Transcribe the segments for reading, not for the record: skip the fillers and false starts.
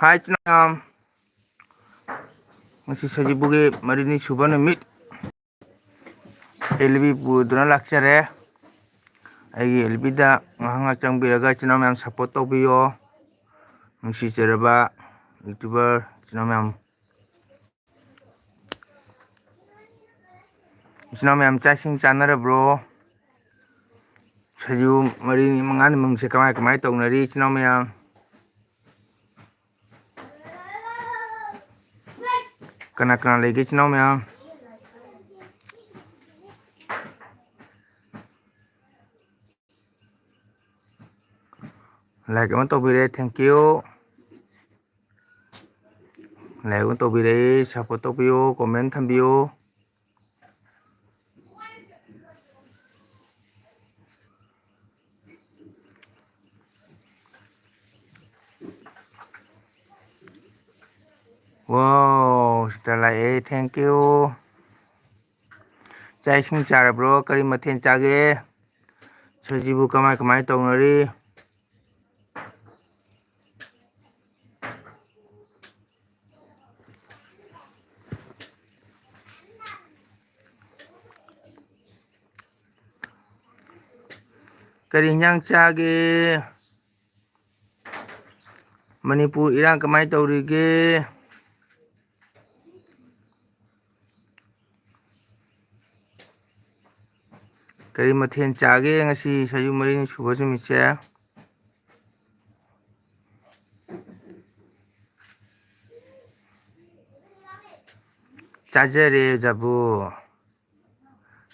Hai Chinam, masih sajibuge marini subana mit LB buduna lakchare ai LB da ngahanga changbiraga Chinam yam support tawbiyo nungsi jaraba YouTuber Chinam yam chasing chanara bro sajibu marini mangani mungse kamai tawnari Chinam yam kana lagi Chinam yam like aman tawbire thank you like aman tawbire support tawbiyo comment thambiyo wow sita thank you chai sing chara bro kari mathen chage sajibu kamai tawnari kari hinjang chage Manipur irang kamai tawrige kari mathen chage ngasi sajibu marini suba sumitse chajare jabu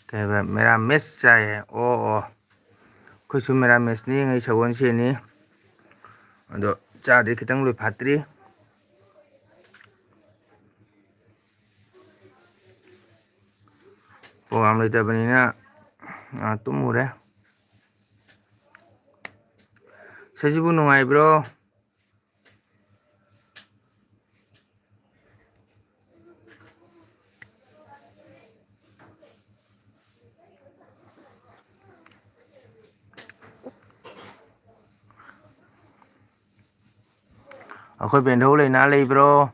kaya mera mes chaye o kusu mera mes ni ngai sagon se ni ado chade kitang lui phatri program leitabani na tumure sajibu nungai bro akhoi bendho leina lei bro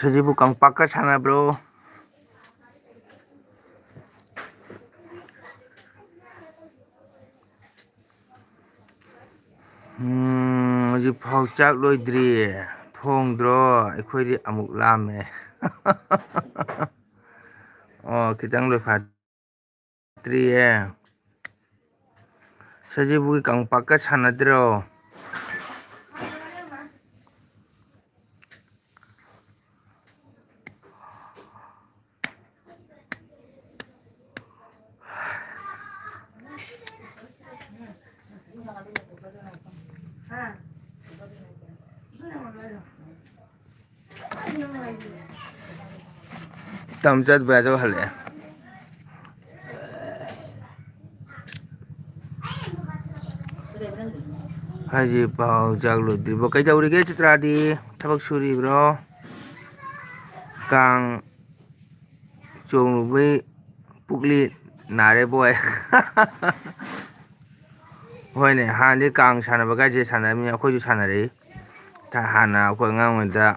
sajibu kangpak ka sana bro hꯧꯖꯤꯛ ꯐꯥꯎ ꯆꯥꯛ ꯂꯣꯏꯗ꯭ꯔꯤ ꯊꯣꯡꯗ꯭ꯔꯣ ꯑꯩꯈꯣꯏꯗꯤ ꯑꯃꯨꯛ ꯂꯥꯝꯃꯦ ꯑꯣ ꯈꯤꯇꯪ ꯂꯣꯏꯐꯥꯠꯇ꯭ꯔꯤꯌꯦ 사지부기 깡박까 사나들어 tamjat bajo hale haji pau jaglo dribo kai jawrige chitradi thabak suri bro kang chongbai pukli nare boy hoine hande kang sanabaga je sanami akhoi ju sanare ta hana akhoi ngangda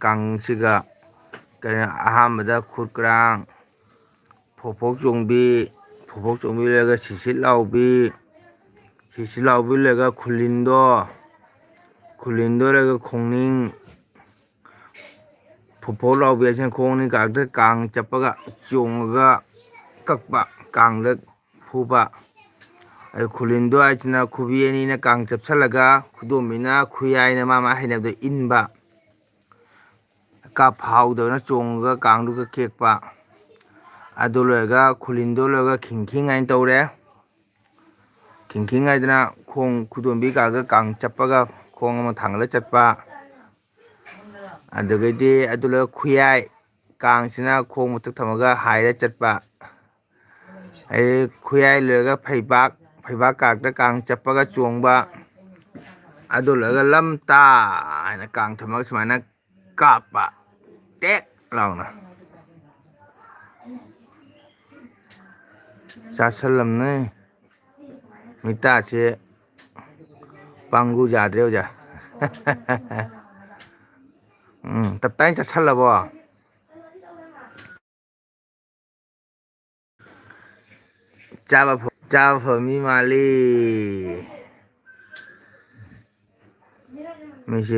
kang siga kaya ahamada khutkrang phopok chongbi lega sisil laubi lega khulindo lega khongning phopok laubi asen khongning kakda kang chapaga chonga kakpa kangda phuba ai khulindo achina khubi ani na kang chapsalaga khudomina khuyai na mama hainabda inba ka phawda na chonga kangdu ka kekpa adulega khulindo lega khingkhing ain tawre ꯈꯤꯡꯈꯤꯡ ꯍꯥꯏꯗꯅ ꯈꯣꯡ ꯈꯨꯗꯣꯝꯕꯤ ꯀꯥꯡꯗ ꯀꯥꯡ ꯆꯞꯄꯒ ꯈꯣꯡ ꯑꯃ ꯊꯥꯡꯒꯠꯂ ꯆꯠꯄ, ꯑꯗꯨꯗꯒꯤꯗꯤ ꯑꯗꯨ ꯂꯣꯏꯔꯒ ꯈꯨꯌꯥꯏ, ꯀꯥꯡꯁꯤꯅ ꯈꯣꯡ ꯃꯊꯛ ꯊꯝꯃꯒ ꯍꯥꯏꯔ ꯆꯠꯄ, ꯑꯗꯩ ꯈꯨꯌꯥꯏ ꯂꯣꯏꯔꯒ ꯐꯩꯕꯥꯛ, ꯐꯩꯕꯥꯛ ꯀꯥꯔꯛꯇ ꯀꯥꯡ ꯆꯞꯄꯒ ꯆꯣꯡꯕ, ꯑꯗꯨ ꯂꯣꯏꯔꯒ ꯂꯝꯇꯥ ꯍꯥꯏꯅ ꯀꯥꯡ ꯊꯝꯃꯒ ꯁꯨꯃꯥꯏꯅ ꯀꯥꯞꯄ ꯇꯦꯛ ꯂꯥꯎꯅ꯫ ꯆꯥꯁꯜꯂꯝꯅꯦ ꯃꯤꯇꯥꯁꯦ ꯄꯥꯡꯒꯨ ꯌꯥꯗ꯭ꯔꯦ ꯑꯣꯖꯥ꯫ ꯇꯞꯇꯥꯏ ꯆꯥꯁꯜꯂꯕꯣ? ꯆꯥꯕ ꯐꯕ ꯃꯤ ꯃꯥꯜꯂꯤ ꯃꯤꯁꯦ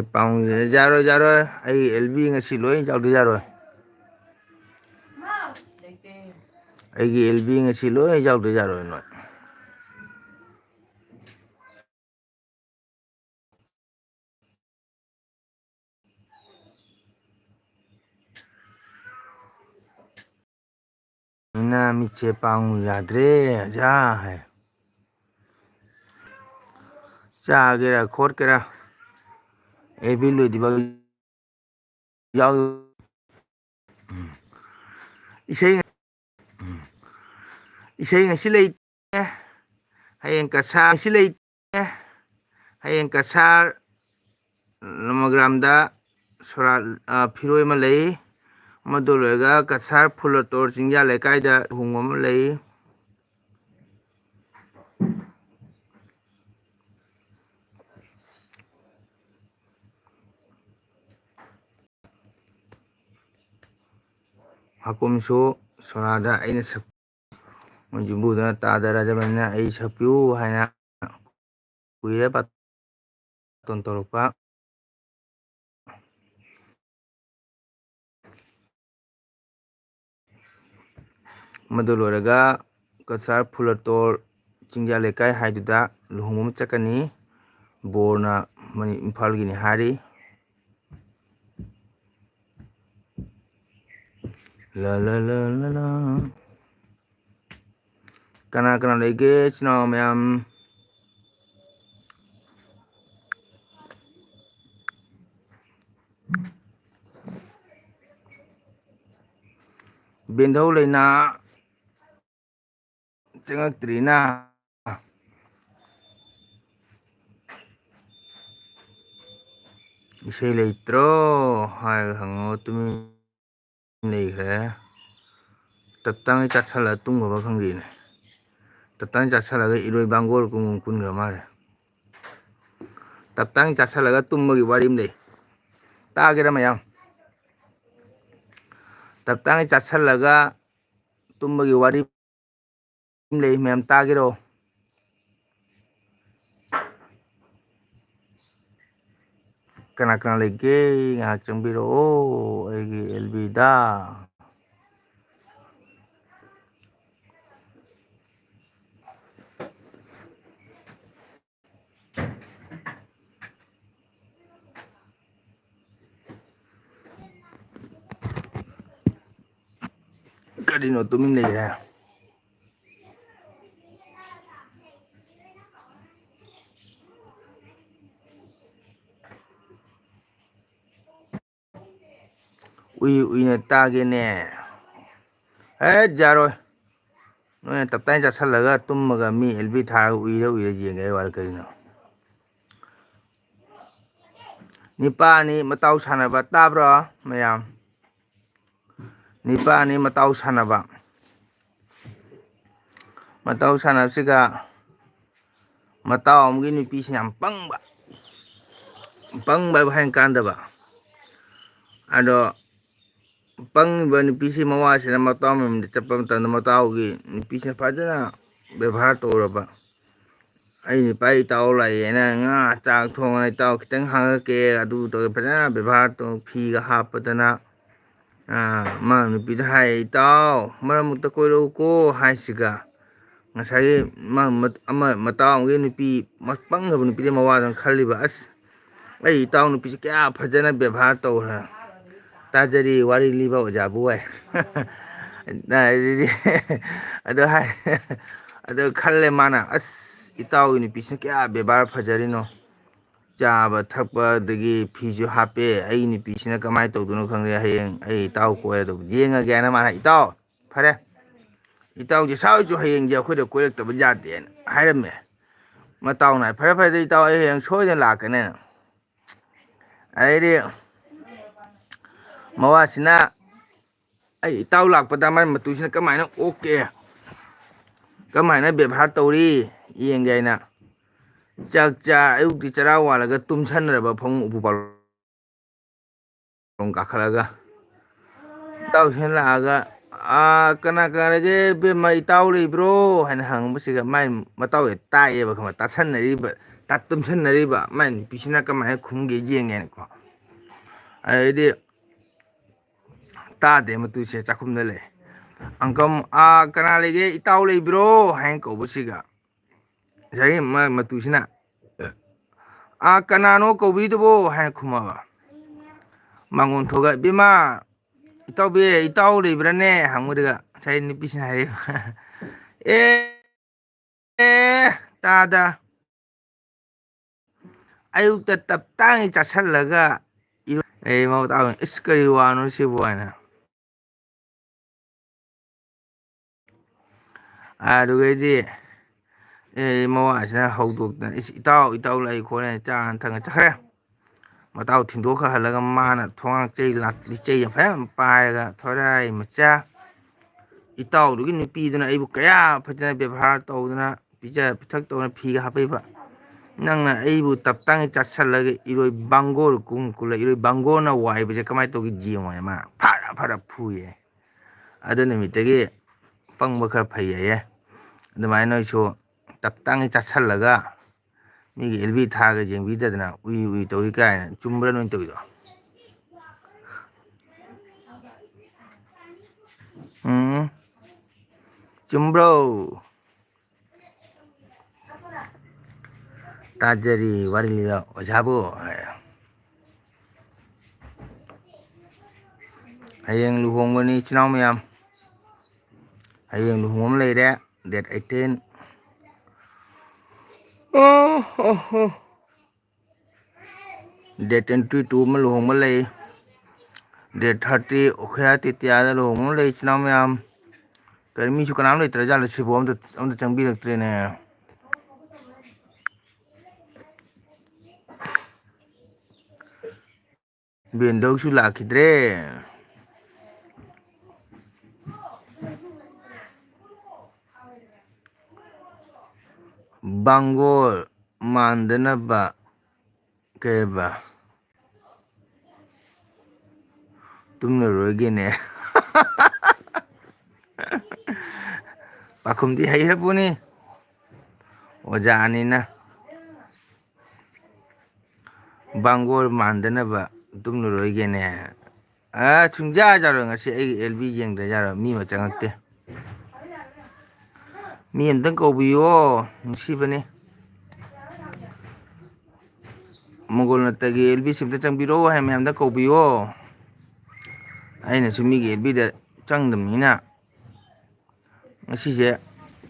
ꯌꯥꯔꯣꯏ ꯌꯥꯔꯣꯏ, ꯑꯩ ꯑꯦꯜꯕꯤ ꯉꯁꯤ ꯂꯣꯏ ꯌꯥꯎꯗ ꯌꯥꯔꯣꯏ, ꯑꯩꯒꯤ ꯑꯦꯜꯕꯤ ꯉꯁꯤ ꯂꯣꯏ ꯌꯥꯎꯗ ꯌꯥꯔꯣꯏ ꯅꯣꯏ꯫ ꯃꯤꯠꯁꯦ ꯄꯥꯡꯉꯨ ꯌꯥꯗ꯭ꯔꯦ ꯑꯣꯖꯥ ꯍꯥꯏ꯫ ꯆꯥꯒꯦꯔꯥ ꯈꯣꯠꯀꯦꯔꯥ ꯑꯦꯜꯕꯤ ꯂꯣꯏꯗ꯭ꯔꯤꯕꯧ ꯌꯥꯎ꯫ ꯏꯁꯩ ꯉꯁꯤ ꯂꯩꯇꯦ, ꯍꯌꯦꯡ ꯀꯁꯥꯔ ꯉꯁꯤ ꯂꯩꯇꯦ, ꯍꯌꯦꯡ ꯀꯁꯥꯔ ꯅꯃꯒ꯭ꯔꯥꯝꯗ ꯁꯣꯔꯥꯠ ꯐꯤꯔꯣꯏ ꯑꯃ ꯂꯩ, ꯃꯗꯨ ꯂꯣꯏꯔꯒ ꯀꯁꯥꯔ ꯐꯨꯂꯇꯣꯔ ꯆꯤꯡꯌꯥ ꯂꯩꯀꯥꯏꯗ ꯂꯨꯍꯣꯡꯕ ꯑꯃ ꯂꯩ꯫ ꯍꯥꯀꯨꯝꯁꯨ ꯁꯣꯔꯥꯗ ꯑꯩꯅ ꯃꯣꯏ ꯌꯨꯝꯕꯨꯗꯨꯅ ꯇꯥꯗꯔꯗꯕꯅꯤꯅ ꯑꯩ ꯁꯛꯄꯤꯌꯨ ꯍꯥꯏꯅ ꯀꯨꯏꯔꯦ ꯕꯥꯔꯇꯣꯟ ꯇꯧꯔꯛꯄ꯫ ꯃꯗꯨ ꯂꯣꯏꯔꯒ ꯀꯁꯥꯔ ꯐꯨꯂꯇꯣꯔ ꯆꯤꯡꯌꯥ ꯂꯩꯀꯥꯏ ꯍꯥꯏꯗꯨꯗ ꯂꯨꯍꯣꯡꯕ ꯑꯃ ꯆꯠꯀꯅꯤ, ꯕꯣꯔꯅ ꯏꯝꯐꯥꯜꯒꯤꯅꯤ ꯍꯥꯏꯔꯤ꯫ ꯂꯥ ꯂꯥ ꯂꯥ ꯂꯥ ꯂꯥ꯫ ꯀꯅꯥ ꯀꯅꯥ ꯂꯩꯒꯦ ꯏꯆꯤꯟ ꯏꯅꯥꯎ ꯃꯌꯥꯝ? ꯕꯦꯟꯙꯧ ꯂꯩꯅꯥ ꯆꯪꯉꯛꯇ꯭ꯔꯤꯅ ꯏꯁꯩ ꯂꯩꯇ꯭ꯔꯣ ꯍꯥꯏꯔꯒ ꯍꯪꯉꯣ ꯇꯨꯃꯤꯟ ꯂꯩꯈ꯭ꯔꯦ꯫ ꯇꯞꯇꯥꯡꯒꯩ ꯆꯥꯁꯜꯂꯒ ꯇꯨꯝꯒ꯭ꯔꯕ ꯈꯪꯗꯦꯅꯦ, ꯇꯞꯇꯥꯏ ꯆꯥꯁꯜꯂꯒ ꯏꯔꯣꯏ ꯕꯥꯡꯒꯣꯔ ꯀꯨꯟꯈ꯭ꯔ ꯃꯥꯜꯂꯦ꯫ ꯇꯞꯇꯥꯏ ꯆꯥꯁꯜꯂꯒ ꯇꯨꯝꯕꯒꯤ ꯋꯥꯔꯤ ꯑꯃ ꯂꯩ, ꯇꯥꯒꯦꯔꯥ ꯃꯌꯥꯝ? ꯇꯞꯇꯥꯏ ꯆꯥꯁꯜꯂꯒ ꯇꯨꯝꯕꯒꯤ ꯋꯥꯔꯤ ꯂꯩ, ꯃꯌꯥꯝ ꯇꯥꯒꯦꯔꯣ? ꯀꯅꯥ ꯀꯅꯥ ꯂꯩꯒꯦ ꯉꯥꯏꯍꯥꯛ ꯆꯪꯕꯤꯔꯛꯑꯣ ꯑꯩꯒꯤ ꯑꯦꯜꯕꯤꯗ꯫ ꯀꯔꯤꯅꯣ ꯇꯨꯃꯤꯟ ꯂꯩꯈ꯭ꯔꯦ? ꯎꯏ ꯎꯏꯅ ꯇꯥꯒꯦꯅꯦ? ꯍꯦꯠ ꯌꯥꯔꯣꯏ, ꯅꯣꯏꯅ ꯇꯞꯇꯥꯏ ꯆꯥꯁꯜꯂꯒ ꯇꯨꯝꯃꯒ ꯃꯤ ꯑꯦꯜꯕꯤ ꯊꯥꯔꯒ ꯎꯏꯔ ꯎꯏꯔ ꯌꯦꯡꯒꯦ ꯍꯥꯏ ꯋꯥꯔꯤ ꯀꯔꯤꯅꯣ? ꯅꯤꯄꯥ ꯑꯅꯤ ꯃꯇꯥꯎ ꯁꯥꯟꯅꯕ ꯇꯥꯕ꯭ꯔꯣ ꯃꯌꯥꯝ? ꯅꯤꯄꯥ ꯑꯅꯤ ꯃꯇꯥꯎ ꯁꯥꯟꯅꯕ, ꯃꯇꯥꯎ ꯁꯥꯟꯅꯕꯁꯤꯒ ꯃꯇꯥꯎ ꯑꯃꯒꯤ ꯅꯨꯄꯤꯁꯤꯅ ꯌꯥꯝ ꯄꯪꯕ, ꯄꯪꯕ ꯍꯥꯏꯕ ꯍꯥꯏꯅ ꯀꯥꯟꯗꯕ, ꯑꯗꯣ ꯄꯪꯉꯤꯕ ꯅꯨꯄꯤꯁꯤ ꯃꯋꯥꯁꯤꯅ ꯃꯇꯥꯎ ꯃꯌꯨꯝꯗ ꯆꯠꯄ ꯃꯇꯝꯗ ꯃꯇꯥꯎꯒꯤ ꯅꯨꯄꯤꯁꯤꯅ ꯐꯖꯅ ꯕꯦꯕꯥꯔ ꯇꯧꯔꯕ, ꯑꯩ ꯅꯨꯄꯥ ꯏꯇꯥꯎ ꯂꯥꯛꯑꯦꯅ ꯉꯥ ꯆꯥꯛ ꯊꯣꯡꯉꯅ ꯏꯇꯥꯎ ꯈꯤꯇꯪ ꯍꯥꯡꯉꯛꯀꯦ ꯑꯗꯨ ꯇꯧꯋꯦ ꯐꯖꯅ ꯕꯦꯕꯥꯔ ꯇꯧ, ꯐꯤꯒ ꯍꯥꯞꯄꯗꯅ ꯃꯥ ꯅꯨꯄꯤꯗ ꯍꯥꯏꯌꯦ ꯏꯇꯥꯎ ꯃꯔꯛ ꯃꯔꯛꯇ ꯀꯣꯏꯔꯛꯎꯀꯣ ꯍꯥꯏꯁꯤꯒ ꯉꯁꯥꯏꯒꯤ ꯃꯇꯥꯎ ꯑꯃꯒꯤ ꯅꯨꯄꯤ ꯄꯪꯉꯕ ꯅꯨꯄꯤꯗꯨꯒꯤ ꯃꯋꯥꯗꯨꯅ ꯈꯜꯂꯤꯕ, ꯑꯁ ꯑꯩ ꯏꯇꯥꯎ ꯅꯨꯄꯤꯁꯤ ꯀꯌꯥ ꯐꯖꯅ ꯕꯦꯕꯥꯔ ꯇꯧꯈ꯭ꯔꯦ, ꯇꯥꯖꯔꯤ ꯋꯥꯔꯤ ꯂꯤꯕ ꯑꯣꯖꯥꯕꯨ ꯋꯥꯏ꯫ ꯑꯗꯨꯗꯤ ꯑꯗꯨ ꯍꯥꯏ, ꯑꯗꯨ ꯈꯜꯂꯦ ꯃꯥꯅ, ꯑꯁ ꯏꯇꯥꯎꯒꯤ ꯅꯨꯄꯤꯁꯤꯅ ꯀꯌꯥ ꯕꯦꯕꯥꯔ ꯐꯖꯔꯤꯅꯣ ꯆꯥꯕ ꯊꯛꯄ ꯑꯗꯒꯤ ꯐꯤꯁꯨ ꯍꯥꯞꯄꯦ ꯑꯩ ꯅꯨꯄꯤꯁꯤꯅ ꯀꯃꯥꯏꯅ ꯇꯧꯗꯣꯏꯅꯣ ꯈꯪꯗꯦ ꯍꯌꯦꯡ ꯑꯩ ꯏꯇꯥꯎ ꯀꯣꯏꯔꯗꯧꯕ ꯌꯦꯡꯉꯒꯦ ꯍꯥꯏꯅ ꯃꯥꯅ ꯏꯇꯥꯎ ꯐꯔꯦ ꯏꯇꯥꯎꯁꯦ ꯁꯥꯎꯁꯨ ꯍꯌꯦꯡꯁꯦ ꯑꯩꯈꯣꯏꯗ ꯀꯣꯏꯔꯛꯇꯕ ꯌꯥꯗꯦꯅ ꯍꯥꯏꯔꯝꯃꯦ ꯃꯇꯥꯎꯅ ꯐꯔꯦ ꯐꯔꯦ ꯏꯇꯥꯎ ꯑꯩ ꯍꯌꯦꯡ ꯁꯣꯏꯗꯅ ꯂꯥꯛꯀꯅꯦꯅ ꯑꯗꯩꯗꯤ ꯃꯋꯥꯁꯤꯅ ꯑꯩ ꯏꯇꯥꯎ ꯂꯥꯛꯄꯗ ꯃꯥꯏ ꯃꯇꯨꯁꯤꯅ ꯀꯃꯥꯏꯅ ꯑꯣꯛꯀꯦ ꯀꯃꯥꯏꯅ ꯕꯦꯕꯥꯔ ꯇꯧꯔꯤ ꯌꯦꯡꯒꯦ ꯍꯥꯏꯅ ꯆꯥꯛ ꯆꯥ ꯑꯌꯨꯛꯀꯤ ꯆꯔꯥ ꯋꯥꯜꯂꯒ ꯇꯨꯝꯁꯟꯅꯔꯕ ꯐꯃꯨꯡ ꯎꯄꯨ ꯀꯥꯈꯠꯂꯒ ꯏꯇꯥꯎꯁꯤꯅ ꯂꯥꯛꯑꯒ ꯀꯅꯥ ꯀꯅꯥ ꯂꯩꯒꯦ ꯏꯕꯦꯝꯃ ꯏꯇꯥꯎ ꯂꯩꯕ꯭ꯔꯣ ꯍꯥꯏꯅ ꯍꯪꯕꯁꯤꯒ ꯃꯥꯏ ꯃꯇꯥꯎꯁꯦ ꯇꯥꯛꯑꯦꯕ ꯈꯪꯕ ꯇꯥꯁꯟꯅꯔꯤꯕ ꯇꯨꯝꯁꯟꯅꯔꯤꯕ ꯃꯥꯏ ꯅꯨꯄꯤꯁꯤꯅ ꯀꯃꯥꯏꯅ ꯈꯨꯝꯒꯦ ꯌꯦꯡꯒꯦꯅꯀꯣ ꯑꯗꯩꯗꯤ ꯇꯥꯗꯦ ꯃꯇꯨꯁꯦ ꯆꯥꯛꯈꯨꯝꯗ ꯂꯩ ꯑꯪꯀꯝ ꯀꯅꯥ ꯂꯩꯒꯦ ꯏꯇꯥꯎ ꯂꯩꯕ꯭ꯔꯣ ꯍꯥꯏꯅ ꯀꯧꯕꯁꯤꯒ ꯉꯁꯥꯏꯒꯤ ꯃꯇꯨꯁꯤꯅ ꯀꯅꯥꯅꯣ ꯀꯧꯕꯤꯗꯨꯕꯣ ꯍꯥꯏꯅ ꯈꯨꯝꯃꯕ ꯃꯥꯡꯒꯣꯟ ꯊꯣꯛꯑꯒ ꯏꯕꯦꯝꯃ ꯏꯇꯥꯎꯕꯤ ꯏꯇꯥꯎ ꯂꯩꯕ꯭ꯔꯥꯅꯦ ꯍꯪꯕꯗꯒ ꯉꯁꯥꯏ ꯅꯨꯄꯤꯁꯤꯅ ꯍꯥꯏꯔꯤꯕ ꯑꯦ ꯇꯥꯗ ꯑꯌꯨꯛꯇ ꯇꯞ ꯇꯥꯡꯉꯩ ꯆꯥꯁꯤꯜꯂꯒ ꯑꯩ ꯃꯧ ꯇꯥꯕ ꯏꯁ ꯀꯔꯤ ꯋꯥꯅꯣ ꯁꯤꯕꯨ ꯍꯥꯏꯅ ꯑꯗꯨꯒꯩꯗꯤ ꯃꯋꯥꯁꯤꯅ ꯍꯧꯗꯣꯛꯇꯅ ꯏꯇꯥꯎ ꯏꯇꯥꯎ ꯂꯩ ꯈꯣꯠꯂꯦ ꯆꯥꯅ ꯊꯛꯅ ꯆꯠꯈ꯭ꯔꯦ ꯃꯇꯥꯎ ꯊꯤꯟꯗꯣꯛꯈ꯭ꯔꯍꯜꯂꯒ ꯃꯥꯅ ꯊꯣꯡꯉꯥꯡ ꯆꯩ ꯐꯖꯅ ꯄꯥꯏꯔꯒ ꯊꯣꯔꯥꯏ ꯃꯆꯥ ꯏꯇꯥꯎꯗꯨꯒꯤ ꯅꯨꯄꯤꯗꯨꯅ ꯑꯩꯕꯨ ꯀꯌꯥ ꯐꯖꯅ ꯕꯦꯕꯥꯔ ꯇꯧꯗꯅ ꯄꯤꯖ ꯄꯤꯊꯛ ꯇꯧꯅ ꯐꯤꯒ ꯍꯥꯞꯄꯤꯕ ꯅꯪꯅ ꯑꯩꯕꯨ ꯇꯞꯇꯥꯡꯒꯤ ꯆꯥꯁꯤꯜꯂꯒ ꯏꯔꯣꯏ ꯕꯥꯡꯒꯣꯔ ꯀꯨꯜꯂ ꯏꯔꯣꯏ ꯕꯥꯡꯒꯣꯔꯅ ꯋꯥꯏꯕꯁꯦ ꯀꯃꯥꯏꯅ ꯇꯧꯒꯦ ꯌꯦꯡꯉꯣꯅꯦ ꯃꯥ ꯐꯔ ꯐꯔ ꯐꯨꯏꯌꯦ ꯑꯗꯨ ꯅꯨꯃꯤꯠꯇꯒꯤ ꯄꯪꯕ ꯈꯔ ꯐꯩ ꯍꯥꯏꯌꯦ ꯑꯗꯨꯃꯥꯏꯅ ꯅꯣꯏꯁꯨ ꯇꯞ ꯇꯥꯡꯉꯩ ꯆꯥꯁꯤꯜꯂꯒ ꯃꯤꯒꯤ ꯑꯦꯜꯕꯤ ꯊꯥꯔꯒ ꯌꯦꯡꯕꯤꯗꯗꯅ ꯎꯏ ꯎꯏ ꯇꯧꯏ ꯀꯥꯏꯅ ꯆꯨꯝꯕ꯭ꯔꯥ ꯅꯣꯏ ꯇꯧꯔꯤꯗꯣ ꯆꯨꯝꯕ꯭ꯔꯣ ꯇꯥꯖꯔꯤ ꯋꯥꯔꯤ ꯂꯤꯕ ꯑꯣꯖꯥꯕꯨ ꯍꯌꯦꯡ ꯂꯨꯍꯣꯡꯒꯅꯤ ꯏꯆꯤꯟ ꯏꯅꯥꯎ ꯃꯌꯥꯝ ꯍꯌꯦꯡ ꯂꯨꯍꯣꯡꯕ ꯑꯃ ꯂꯩꯔꯦ ꯗꯦꯠ 18 ꯗꯦꯠ 22 ꯑꯃ ꯂꯨꯍꯣꯡꯕ ꯂꯩ ꯗꯦꯠ 30 ꯑꯣꯈꯌꯥ ꯇꯤꯇꯤꯌꯥꯗ ꯂꯨꯍꯣꯡꯕ ꯑꯃ ꯂꯩ ꯏꯆꯤꯟ ꯏꯅꯥꯎ ꯃꯌꯥꯝ ꯀꯔꯤ ꯃꯤꯁꯨ ꯀꯅꯥꯝ ꯂꯩꯇ꯭ꯔꯖꯥꯠꯂꯣ ꯁꯤꯕꯨ ꯑꯝꯇ ꯆꯪꯕꯤꯔꯛꯇ꯭ꯔꯦꯅꯦ ꯕꯦꯟꯗꯧꯁꯨ ꯂꯥꯛꯈꯤꯗ꯭ꯔꯦ ꯕꯥꯡꯒꯣꯜ ꯃꯥꯟꯗꯅꯕ ꯀꯩꯕ ꯇꯨꯝꯂꯔꯣꯏꯒꯦꯅꯦ ꯄꯥꯈꯨꯝꯗꯤ ꯍꯩꯔꯕꯣꯅꯤ ꯑꯣꯖꯥꯅꯤꯅ ꯕꯥꯡꯒꯣꯔ ꯃꯥꯟꯗꯅꯕ ꯇꯨꯝꯂꯔꯣꯏꯒꯦꯅꯦ ꯁꯨꯡꯌꯥ ꯌꯥꯔꯣꯏ ꯉꯁꯤ ꯑꯩꯒꯤ ꯑꯦꯜꯕꯤ ꯌꯦꯡꯗ꯭ꯔ ꯌꯥꯔꯣꯏ ꯃꯤ ꯑꯃ ꯆꯪꯉꯛꯇꯦ ꯃꯤ ꯑꯃꯇꯪ ꯀꯧꯕꯤꯌꯣ ꯅꯨꯡꯁꯤꯕꯅꯤ ꯃꯣꯒꯣꯜ ꯅꯠꯇꯒꯤ ꯑꯦꯜꯕꯤ ꯁꯤ ꯑꯝꯇ ꯆꯪꯕꯤꯔꯛꯑꯣ ꯍꯥꯏ ꯃꯌꯥꯝꯗ ꯀꯧꯕꯤꯌꯣ ꯑꯩꯅꯁꯨ ꯃꯤꯒꯤ ꯑꯦꯜꯕꯤꯗ ꯆꯪꯗꯕꯅꯤꯅ ꯉꯁꯤꯁꯦ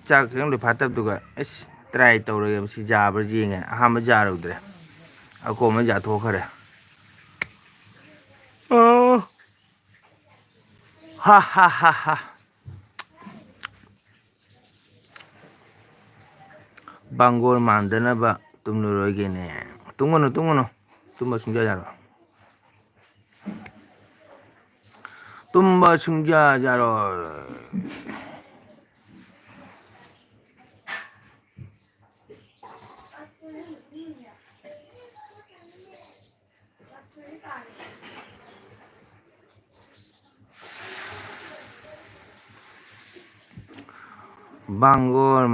ꯆꯥꯛ ꯈꯤꯇꯪ ꯐꯥꯠꯇꯕꯗꯨꯒ ꯑꯁ ꯇ꯭ꯔꯥꯏ ꯇꯧꯔꯒꯦ ꯃꯁꯤ ꯌꯥꯕ꯭ꯔꯥ ꯌꯦꯡꯉꯦ ꯑꯍꯥꯟꯕ ꯌꯥꯔꯨꯗ꯭ꯔꯦ ꯑꯀꯣꯟꯕ ꯌꯥꯊꯣꯛꯈ꯭ꯔꯦ ꯍꯥ ꯍꯥ ꯍꯥ ꯍꯥ ꯕꯥꯡꯒꯣꯔ ꯃꯥꯟꯗꯅꯕ ꯇꯨꯝꯂꯔꯣꯏꯒꯦꯅꯦ ꯇꯨꯝꯒꯅꯨ ꯇꯨꯝꯒꯅꯨ ꯇꯨꯝꯕ ꯁꯨꯡꯌꯥ ꯌꯥꯔꯣꯏ ꯇꯨꯝꯕ ꯁꯨꯡꯌꯥ ꯌꯥꯔꯣꯏ ꯕꯥꯡꯒꯣꯔ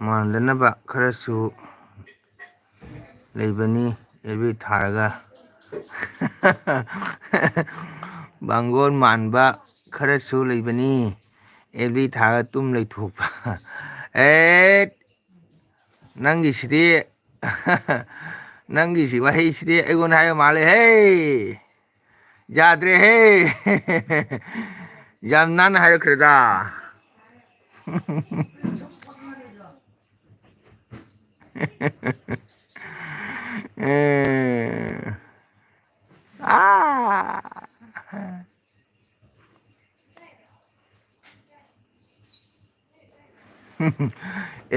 ꯃꯥꯟꯗꯅꯕ ꯈꯔꯁꯨ ꯂꯩꯕꯅꯤ ꯑꯦꯜꯕꯤ ꯊꯥꯔꯒ ꯕꯥꯡꯒꯣꯜ ꯃꯥꯟꯕ ꯈꯔꯁꯨ ꯂꯩꯕꯅꯤ ꯑꯦꯜꯕꯤ ꯊꯥꯔꯒ ꯇꯨꯝ ꯂꯩꯊꯣꯛꯄ ꯅꯪꯒꯤꯁꯤꯗꯤ ꯅꯪꯒꯤꯁꯤ ꯋꯥꯍꯩꯁꯤꯗꯤ ꯑꯩꯉꯣꯟꯗ ꯍꯥꯏꯕ ꯃꯥꯜꯂꯦꯍꯦ ꯌꯥꯗ꯭ꯔꯦꯍꯦ ꯌꯥꯝ ꯅꯥꯟꯅ ꯍꯥꯏꯔꯛꯈ꯭ꯔꯦꯗ Ah.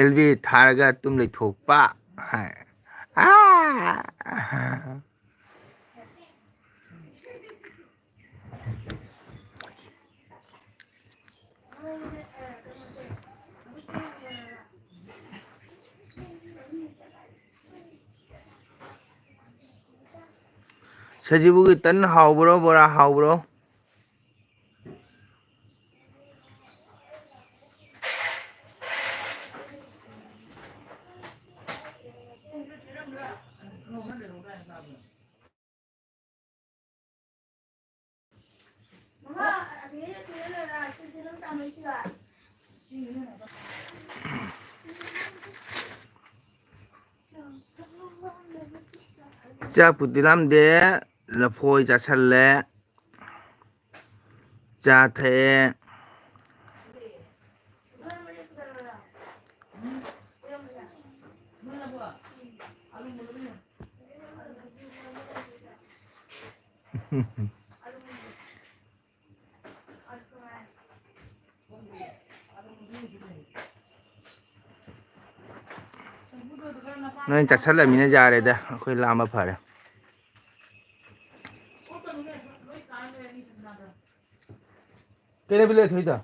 LB ꯊꯥꯔꯒ ꯇꯨꯝ ꯂꯩꯊꯣꯛꯄ ꯁꯖꯤꯕꯨꯒꯤ ꯇꯟ ꯍꯥꯎꯕ꯭ꯔꯣ ꯕꯣꯔꯥ ꯍꯥꯎꯕ꯭ꯔꯣ ꯆꯥꯛꯄꯨꯗꯤ ꯂꯥꯝꯗꯦ ꯂꯐꯣꯏ ꯆꯥꯁꯜꯂꯦ ꯆꯥ ꯊꯛꯑꯦ ꯅꯣꯏ ꯆꯥꯁꯜꯂꯃꯤꯅ ꯌꯥꯔꯦꯗ ꯑꯩꯈꯣꯏ ꯂꯥꯝꯕ ꯐꯔꯦ Kena bila tu dah?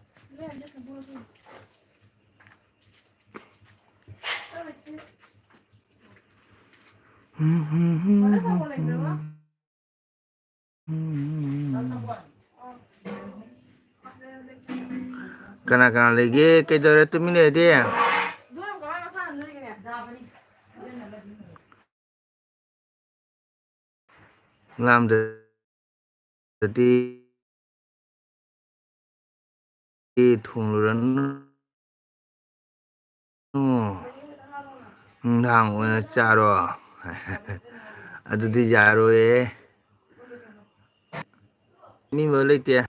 Kana lagi kita tu mina dia. Ngam jadi thungluran nang wana charo adudi yaro mi mo leite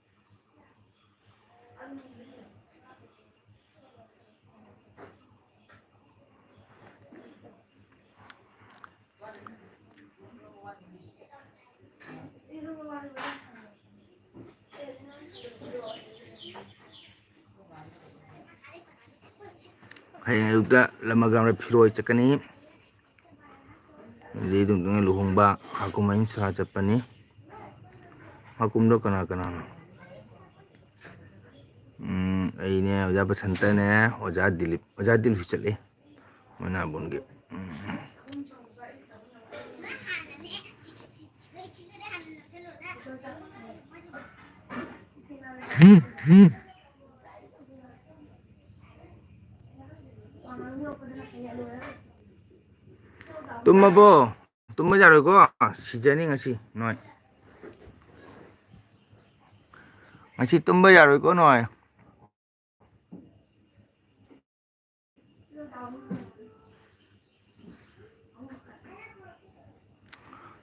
hayang ayukda lamagamra phiroi chakani lidung dung luhungba hakumain sa chapani hakumdo kana aine oja basanta ne oja dilip chale mana bunge tumabo tumma jaro ko sijani ngasi noi ngasi tumba jaro ko noi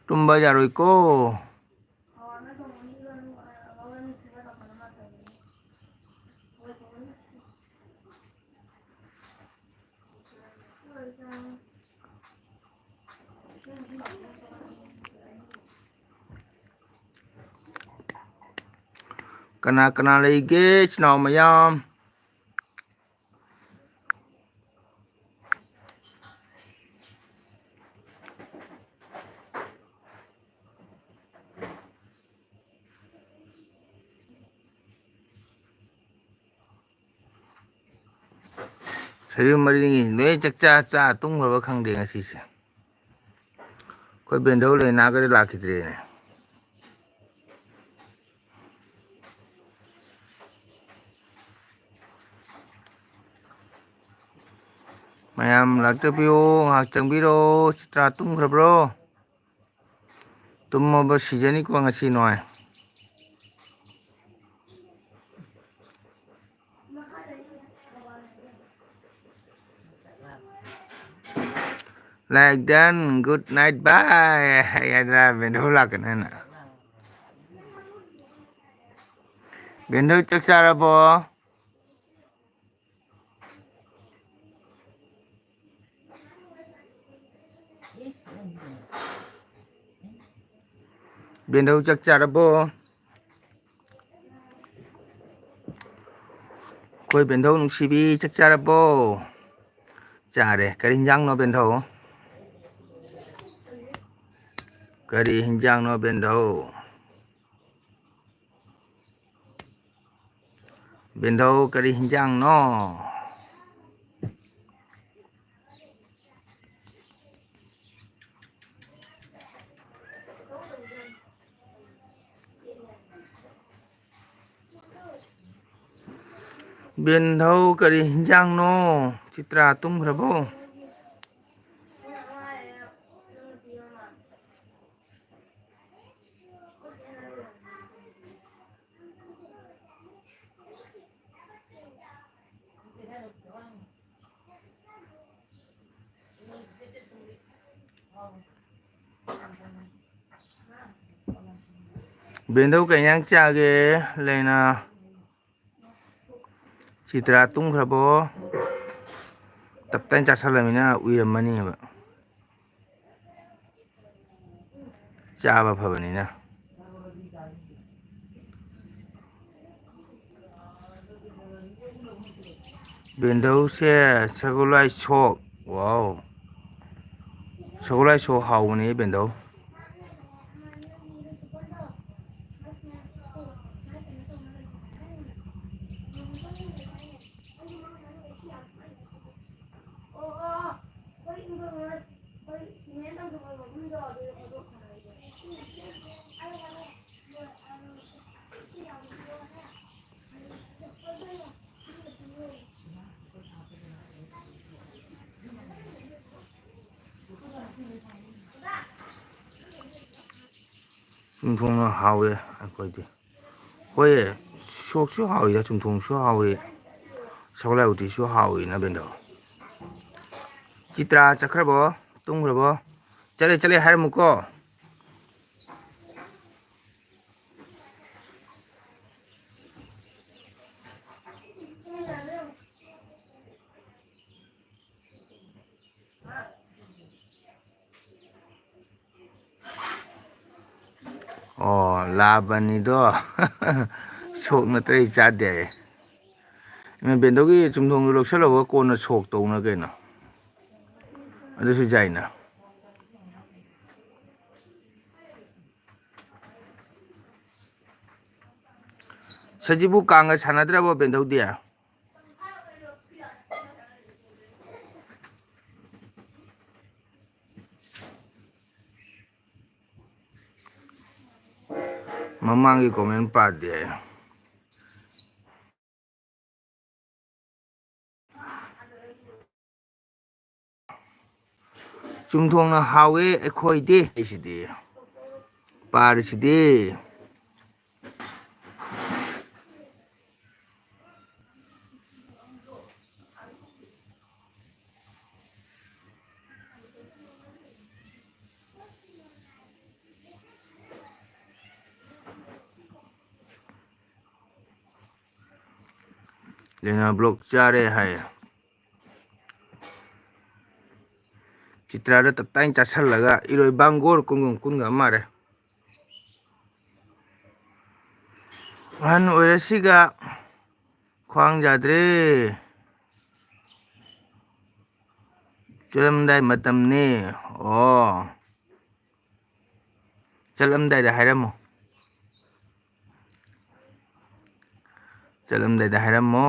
tumba jaro ko kana lagi snow mayam Sabi maringi noi cha tung haba khangde ngasi se koi bendau le na ga la khidre ne mayam laktapiyo ngak changbiro chitra tung khrabro tumma sijani ko ngasi noi like then good night bye yadra bendau la kana na bendau chak charabo ꯕꯦꯟꯙꯧ ꯆꯥꯛ ꯆꯥꯔꯕꯣ? ꯑꯩꯈꯣꯏ ꯕꯦꯟꯙꯧ ꯅꯨꯡꯁꯤꯕꯤ ꯆꯥꯛ ꯆꯥꯔꯕꯣ? ꯆꯥꯔꯦ꯫ ꯀꯔꯤ ꯍꯤꯟꯖꯥꯡꯅꯣ ꯕꯦꯟꯙꯧ? ꯀꯔꯤ ꯍꯤꯟꯖꯥꯡꯅꯣ ꯕꯦꯟꯙꯧ? ꯕꯦꯟꯙꯧ ꯀꯔꯤ ꯍꯤꯟꯖꯥꯡꯅꯣ? ꯕꯦꯟꯙꯧ ꯀꯔꯤ ꯍꯤꯟꯖꯥꯡꯅꯣ? ꯆꯤꯇ꯭ꯔꯥ ꯇꯨꯝꯈ꯭ꯔꯕꯣ? ꯕꯦꯟꯙꯧ ꯀꯩ ꯏꯟꯖꯥꯡ ꯆꯥꯒꯦ ꯂꯩꯅꯥ? ꯆꯤꯇ꯭ꯔꯥ ꯇꯨꯝꯈ꯭ꯔꯕꯣ? ꯇꯞꯇꯥꯏ ꯆꯥꯁꯜꯂꯃꯤꯅ ꯎꯏꯔꯝꯃꯅꯤꯕ꯫ ꯆꯥꯕ ꯐꯕꯅꯤꯅ꯫ ꯕꯦꯟꯙꯧꯁꯦ ꯁꯒꯣꯜꯍꯋꯥꯏ ꯁꯣꯛ, ꯋꯥꯎ! ꯁꯒꯣꯜꯍꯋꯥꯏ ꯁꯣꯛ ꯍꯥꯎꯕꯅꯦ ꯕꯦꯟꯙꯧ꯫ ꯆꯨꯝꯊꯣꯡꯅ ꯍꯥꯎꯋꯦ ꯑꯩꯈꯣꯏꯗꯤ꯫ ꯍꯣꯏ, ꯁꯣꯛꯁꯨ ꯍꯥꯎꯋꯤꯗ, ꯆꯨꯝꯊꯣꯡꯁꯨ ꯍꯥꯎꯋꯤ, ꯁꯒꯣꯜꯍꯋꯥꯏ ꯎꯇꯤꯁꯨ ꯍꯥꯎꯋꯤꯅ ꯕꯦꯟꯙꯧ꯫ ꯆꯤꯇ꯭ꯔꯥ ꯆꯠꯈ꯭ꯔꯕꯣ? ꯇꯨꯝꯈ꯭ꯔꯕꯣ? ꯆꯠꯂꯦ ꯍꯥꯏꯔꯝꯃꯨꯀꯣ꯫ ꯑꯣ, ꯂꯥꯕꯅꯤꯗꯣ ꯁꯣꯛ ꯅꯠꯇ꯭ꯔꯗꯤ ꯆꯥꯗꯦ ꯍꯥꯏꯌꯦ꯫ ꯕꯦꯟꯙꯧꯒꯤ ꯆꯨꯝꯊꯣꯡꯗꯣ ꯂꯧꯁꯜꯂꯒ ꯀꯣꯟꯅ ꯁꯣꯛ ꯇꯧꯅ ꯀꯩꯅꯣ? ꯑꯗꯨꯁꯨ ꯌꯥꯏꯅ꯫ ꯁꯖꯤꯕꯨ ꯀꯥꯡꯒ ꯁꯥꯟꯅꯗ꯭ꯔꯕꯣ ꯕꯦꯟꯙꯧꯗꯤ? ꯃꯃꯥꯡꯒꯤ ꯀꯣꯃꯦꯟ ꯄꯥꯗꯦ ꯍꯥꯏꯌꯦ꯫ ꯆꯨꯝꯊꯣꯡꯅ ꯍꯥꯎꯋꯦ ꯑꯩꯈꯣꯏꯗꯤ ꯁꯤꯗꯤ ꯄꯥꯔꯤꯁꯤꯗꯤ꯫ ꯂꯩꯅꯥ ꯕ꯭ꯂꯣꯛ ꯆꯥꯔꯦ ꯍꯥꯏꯌꯦ꯫ ꯆꯤꯇ꯭ꯔꯥꯗ ꯇꯞꯇꯥꯏ ꯆꯥꯁꯜꯂꯒ ꯏꯔꯣꯏ ꯕꯥꯡꯒꯣꯔ ꯀꯨꯟꯒ ꯃꯥꯜꯂꯦ꯫ ꯑꯍꯟ ꯑꯣꯏꯔꯁꯤꯒ ꯈ꯭ꯋꯥꯡ ꯌꯥꯗ꯭ꯔꯦ꯫ ꯆꯠꯂꯝꯗꯥꯏ ꯃꯇꯝꯅꯦ꯫ ꯑꯣ, ꯆꯠꯂꯝꯗꯥꯏꯗ ꯍꯥꯏꯔꯝꯃꯣ꯫ ꯆꯠꯂꯝꯗꯥꯏꯗ ꯍꯥꯏꯔꯝꯃꯣ꯫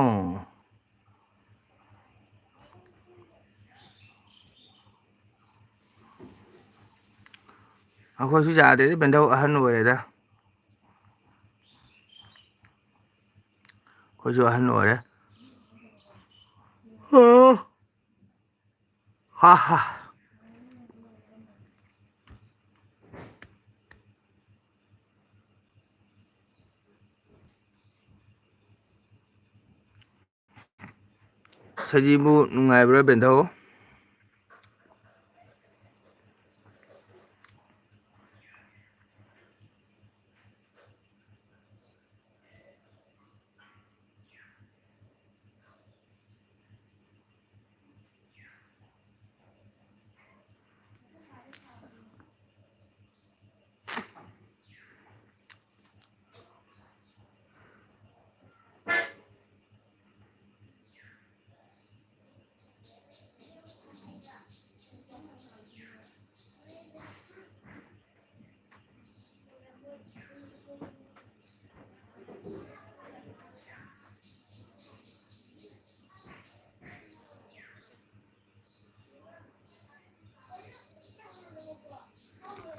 ꯑꯩꯈꯣꯏꯁꯨ ꯌꯥꯗ꯭ꯔꯦꯗ ꯕꯦꯟꯙꯧ, ꯑꯍꯟ ꯑꯣꯏꯔꯦꯗ꯫ ꯑꯩꯈꯣꯏꯁꯨ ꯑꯍꯟ ꯑꯣꯏꯔꯦ꯫ ꯍꯥ ꯍꯥ꯫ ꯁꯖꯤꯕꯨ ꯅꯨꯡꯉꯥꯏꯕ꯭ꯔꯥ ꯕꯦꯟꯙꯧ?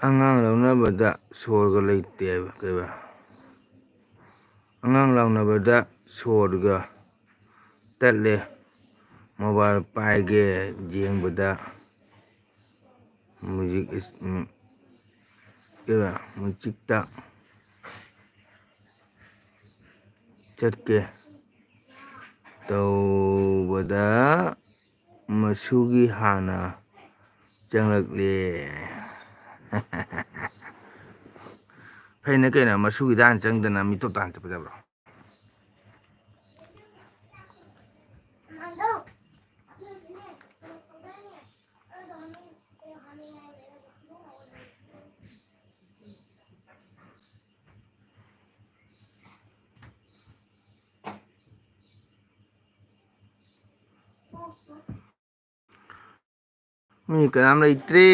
ꯑꯉꯥꯡ ꯂꯧꯅꯕꯗ ꯁꯣꯔꯒ ꯂꯩꯇꯦꯕ ꯀꯩꯕ ꯑꯉꯥꯡ ꯂꯥꯎꯅꯕꯗ ꯁꯣꯔꯒ ꯇꯠꯂꯦ ꯃꯣꯕꯥꯏꯜ ꯄꯥꯏꯒꯦ ꯌꯦꯡꯕꯗ ꯃ꯭ꯌꯨꯖꯤꯛꯇ ꯆꯠꯀꯦ ꯇꯧꯕꯗ ꯃꯁꯨꯒꯤ ꯍꯥꯟꯅ ꯆꯪꯂꯛꯂꯦ ꯐꯩꯅ ꯀꯩꯅꯣ ꯃꯁꯨꯒꯤꯗ ꯍꯥꯟꯅ ꯆꯪꯗꯅ ꯃꯤꯇꯣꯞꯇ ꯍꯥꯟꯅ ꯆꯠꯄ ꯌꯥꯕ꯭ꯔꯣ? ꯃꯤ ꯀꯅꯥꯝ ꯂꯩꯇ꯭ꯔꯦ.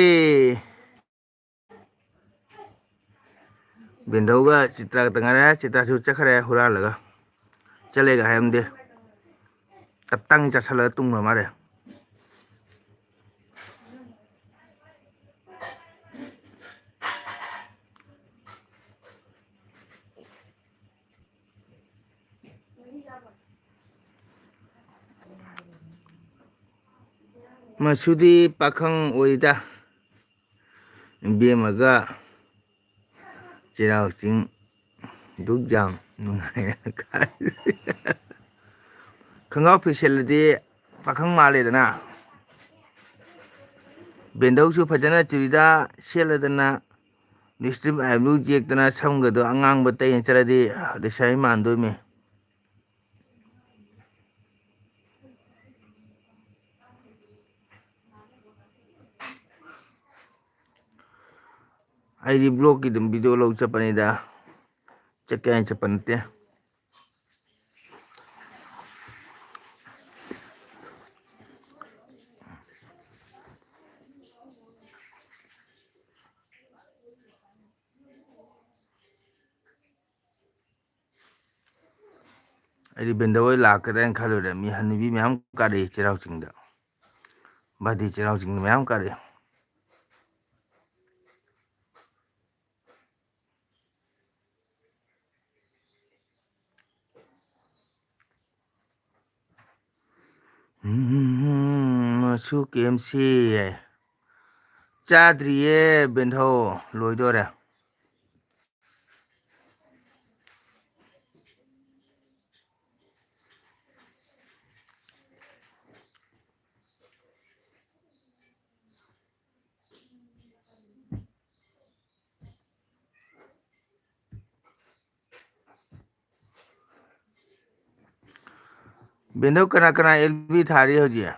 ꯕꯦꯟꯙꯧꯒ ꯆꯤꯇ꯭ꯔꯥꯒꯇ ꯉꯥꯏꯔꯦ. ꯆꯤꯇ꯭ꯔꯥꯁꯨ ꯆꯠꯈ꯭ꯔꯦ ꯍꯨꯔꯥꯜꯂꯒ. ꯆꯠꯂꯦꯒ ꯍꯥꯏꯔꯝꯗꯦ. ꯇꯞꯇꯥꯡ ꯆꯥꯁꯜꯂꯒ ꯇꯨꯝꯒ꯭ꯔ ꯃꯥꯜꯂꯦ. ꯃꯁꯨꯗꯤ ꯄꯥꯈꯪ ꯑꯣꯏꯔꯤꯗ. ꯏꯕꯦꯝꯃꯒ ꯆꯩꯔꯥꯎ ꯆꯤꯡ ꯗꯨꯛ ꯌꯥꯝ ꯅꯨꯡꯉꯥꯏꯅ ꯈꯣꯡꯒ꯭ꯔꯥꯎ ꯐꯨꯔꯤꯠ ꯁꯦꯠꯂꯗꯤ ꯄꯥꯈꯪ ꯃꯥꯜꯂꯦꯗꯅ. ꯕꯦꯟꯙꯧꯁꯨ ꯐꯖꯅ ꯆꯨꯔꯤꯗꯥꯔ ꯁꯦꯠꯂꯗꯅ ꯂꯤꯞꯁꯇꯤꯛ ꯑꯥꯏꯕ꯭ꯔꯨ ꯌꯦꯛꯇꯅ ꯁꯝꯒꯗꯣ ꯑꯉꯥꯡꯕ ꯇꯩꯅ ꯆꯠꯂꯗꯤ ꯂꯩꯁꯥꯕꯤ ꯃꯥꯟꯗꯣꯏꯃꯤ. ꯑꯩꯗꯤ ꯕ꯭ꯂꯣꯛꯀꯤ ꯑꯗꯨꯝ ꯚꯤꯗꯤꯑꯣ ꯂꯧ ꯆꯠꯄꯅꯤꯗ. ꯆꯠꯀꯦ ꯍꯥꯏꯅ ꯆꯠꯄ ꯅꯠꯇꯦ. ꯑꯩꯗꯤ ꯕꯦꯟꯙꯧ ꯍꯣꯏ ꯂꯥꯛꯀꯗ꯭ꯔꯥꯅ ꯈꯜꯂꯨꯔꯦ. ꯃꯤ ꯍꯟꯅꯨꯕꯤ ꯃꯌꯥꯝ ꯀꯥꯔꯛꯏ ꯆꯩꯔꯥꯎ ꯆꯤꯡꯗ. ꯚꯥꯇꯤ ꯆꯩꯔꯥꯎ ꯆꯤꯡꯗ ꯃꯌꯥꯝ ꯀꯥꯔꯛꯏ. ꯃꯁꯨ KFC ꯆꯥꯗ꯭ꯔꯤꯌꯦ ꯕꯦꯟꯙꯧ ꯂꯣꯏꯗꯣꯔꯦ. ꯕꯦꯟꯙꯧ ꯀꯅꯥ ꯀꯅꯥ LB ꯊꯥꯔꯤ ꯍꯧꯖꯤꯛ?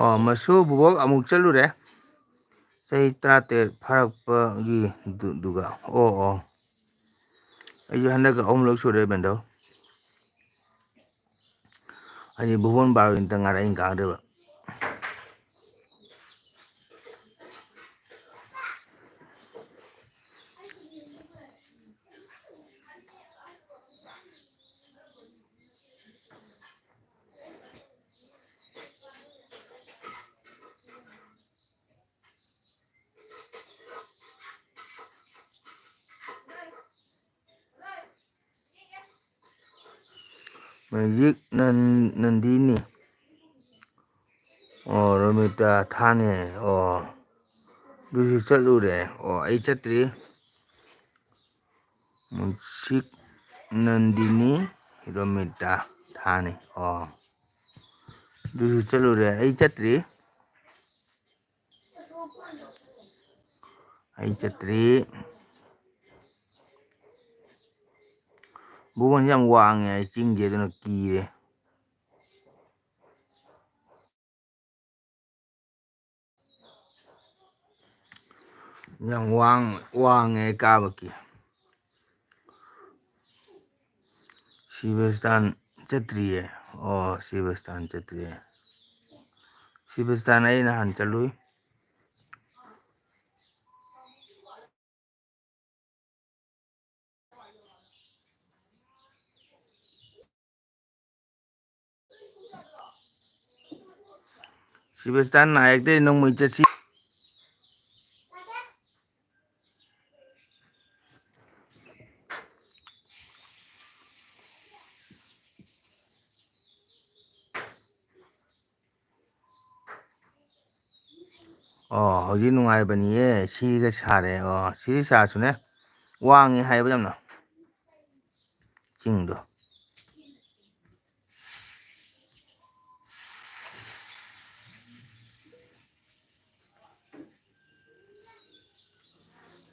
ꯑꯣ ꯃꯁꯨ ꯕꯨꯕꯣꯛ ꯑꯃꯨꯛ ꯆꯠꯂꯨꯔꯦ. ꯆꯍꯤ 13 ꯐꯥꯔꯛꯄꯒꯤꯗꯨꯒ. ꯑꯣ. ꯑꯩꯁꯨ ꯍꯟꯗꯛꯀ 3ꯂꯛ ꯁꯨꯔꯦ ꯕꯦꯟꯙꯧ. ꯑꯩꯗꯤ ꯚꯨꯕꯣꯟ ꯕꯥꯔꯣꯏꯟꯇ ꯉꯥꯏꯔꯦ ꯑꯩꯅ ꯀꯥꯗꯣꯏꯕ. ꯃꯦꯖꯤꯛ ꯅꯟꯗꯤꯅꯤ. ꯑꯣ ꯔꯣꯃꯤꯇꯥ ꯊꯥꯅꯦ. ꯑꯣ ꯑꯗꯨꯁꯨ ꯆꯠꯂꯨꯔꯦ. ꯑꯣ ꯑꯩ ꯆꯠꯇ꯭ꯔꯤ. ꯃꯦꯖꯤꯛ ꯅꯟꯗꯤꯅꯤ ꯔꯣꯃꯤꯇꯥ ꯊꯥꯅꯤ. ꯑꯣ ꯑꯗꯨꯁꯨ ꯆꯠꯂꯨꯔꯦ. ꯑꯩ ꯆꯠꯇ꯭ꯔꯤ. ꯑꯩ ꯆꯠꯇ꯭ꯔꯤ. ꯚꯨꯕꯣꯟꯁꯦ ꯌꯥꯝ ꯋꯥꯡꯉꯦ. ꯑꯩ ꯆꯤꯡꯁꯦ ꯑꯗꯨꯅ ꯀꯤꯔꯦ. ꯌꯥꯝ ꯋꯥꯡꯉꯦ ꯀꯥꯕꯀꯤ. ꯁꯤꯕꯁꯇꯥꯟ ꯆꯠꯇ꯭ꯔꯤꯌꯦ. ꯑꯣ ꯁꯤꯕꯁꯇꯥꯟ ꯆꯠꯇ꯭ꯔꯤꯌꯦ. ꯁꯤꯕꯤꯁꯇꯥꯟ ꯑꯩ ꯅꯍꯥꯟ ꯆꯠꯂꯨꯏ ꯁꯤꯕꯤꯁꯇꯥꯟ ꯅꯥꯌꯦꯛꯇꯩ ꯅꯣꯡꯃꯩ ꯆꯠꯁꯤ ꯑꯣ ꯍꯧꯖꯤꯛ ꯅꯨꯡꯉꯥꯏꯕꯅꯤꯌꯦ ꯁꯤꯒ ꯁꯥꯔꯦ ꯑꯣ ꯁꯤꯒꯤ ꯁꯥꯔꯁꯨꯅꯦ ꯋꯥꯡꯉꯤ ꯍꯥꯏꯕ ꯌꯥꯝꯅ ꯆꯤꯡꯗꯣ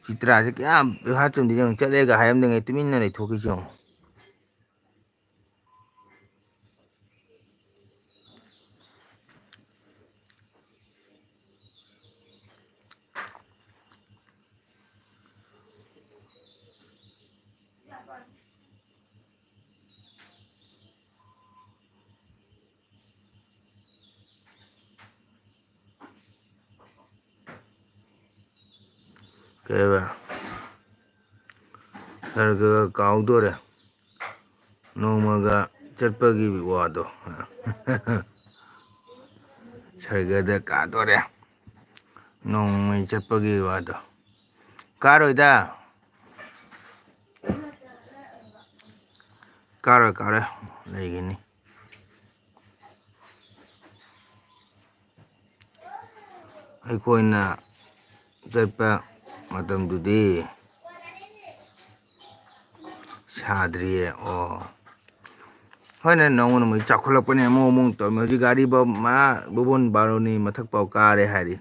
ꯆꯤꯇ꯭ꯔꯥꯁꯦ ꯀꯌꯥꯝ ꯏꯍꯥꯆꯨꯝꯗꯤ ꯌꯦꯡꯉꯨ ꯆꯠꯂꯦꯒ ꯍꯥꯏꯔꯝꯗꯉꯩ ꯇꯨꯃꯤꯟꯅ ꯂꯩꯊꯣꯛꯈꯤꯁꯤ ꯌꯦꯡꯉꯨ ꯀꯩꯕ ꯁꯔꯒꯒ ꯀꯥꯎꯗꯣꯔꯦ ꯅꯣꯡꯃꯒ ꯆꯠꯄꯒꯤ ꯋꯥꯗꯣ ꯁꯔꯒꯗ ꯀꯥꯗꯣꯔꯦ ꯅꯣꯡꯃꯩ ꯆꯠꯄꯒꯤ ꯋꯥꯗꯣ ꯀꯥꯔꯣꯏꯗ ꯀꯥꯔꯣꯏ ꯂꯩꯒꯅꯤ ꯑꯩꯈꯣꯏꯅ ꯆꯠꯄ ꯃꯇꯝꯗꯨꯗꯤ ꯁꯥꯗ꯭ꯔꯤꯌꯦ ꯑꯣ ꯍꯣꯏꯅꯦ ꯅꯣꯡꯃ ꯅꯣꯡꯃꯒꯤ ꯆꯥꯎꯈꯠꯂꯛꯄꯅꯦ ꯑꯃꯨꯛ ꯇꯧꯔꯝꯃꯦ ꯍꯧꯖꯤꯛ ꯒꯥꯔꯤ ꯕꯥꯕꯣꯟ ꯕꯥꯔꯣꯅꯤ ꯃꯊꯛ ꯄꯥꯎ ꯀꯥꯔꯦ ꯍꯥꯏꯔꯤ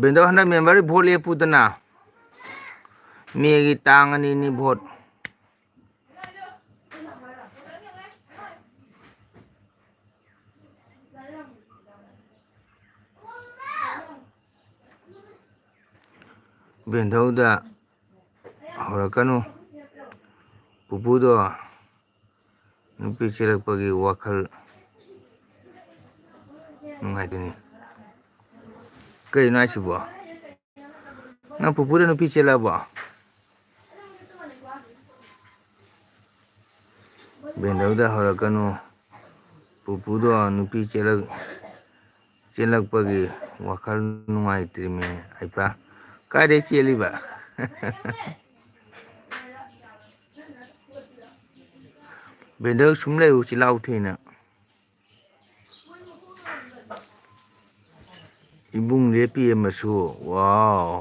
ꯕꯦꯟꯗꯣ ꯍꯟꯗꯛ ꯃꯦꯝꯕꯔ ꯚꯣꯠ ꯂꯦꯞꯄꯨꯗꯅ ꯃꯦꯒꯤ ꯇꯥꯡ 2ꯅꯤ ꯚꯣꯠ ꯕꯦꯟꯙꯧꯗ ꯍꯧꯔꯛꯀꯅꯨ ꯄꯨꯄꯨꯗꯣ ꯅꯨꯄꯤ ꯆꯦꯜꯂꯛꯄꯒꯤ ꯋꯥꯈꯜ ꯅꯨꯡꯉꯥꯏꯇꯅꯤ ꯀꯩꯅꯣ ꯍꯥꯏꯁꯤꯕꯣ ꯅꯪ ꯄꯨꯄꯨꯗ ꯅꯨꯄꯤ ꯆꯦꯜꯂꯛꯑꯕꯣ ꯕꯦꯟꯗꯧꯗ ꯍꯧꯔꯛꯀꯅꯨ ꯄꯨꯄꯨꯗꯣ ꯅꯨꯄꯤ ꯆꯦꯜꯂꯛꯄꯒꯤ ꯋꯥꯈꯜ ꯅꯨꯡꯉꯥꯏꯇ꯭ꯔꯤꯃꯦ ꯍꯩꯄꯥ ꯀꯥꯏꯗꯩ ꯆꯦꯜꯂꯤꯕ ꯕꯦꯟꯗꯧ ꯁꯨꯝ ꯂꯩꯌꯨ ꯆꯤꯜꯍꯥꯎ ꯊꯤꯅ ꯏꯕꯨꯡ ꯂꯦꯞꯄꯤ ꯑꯃꯁꯨ ꯋꯥꯎ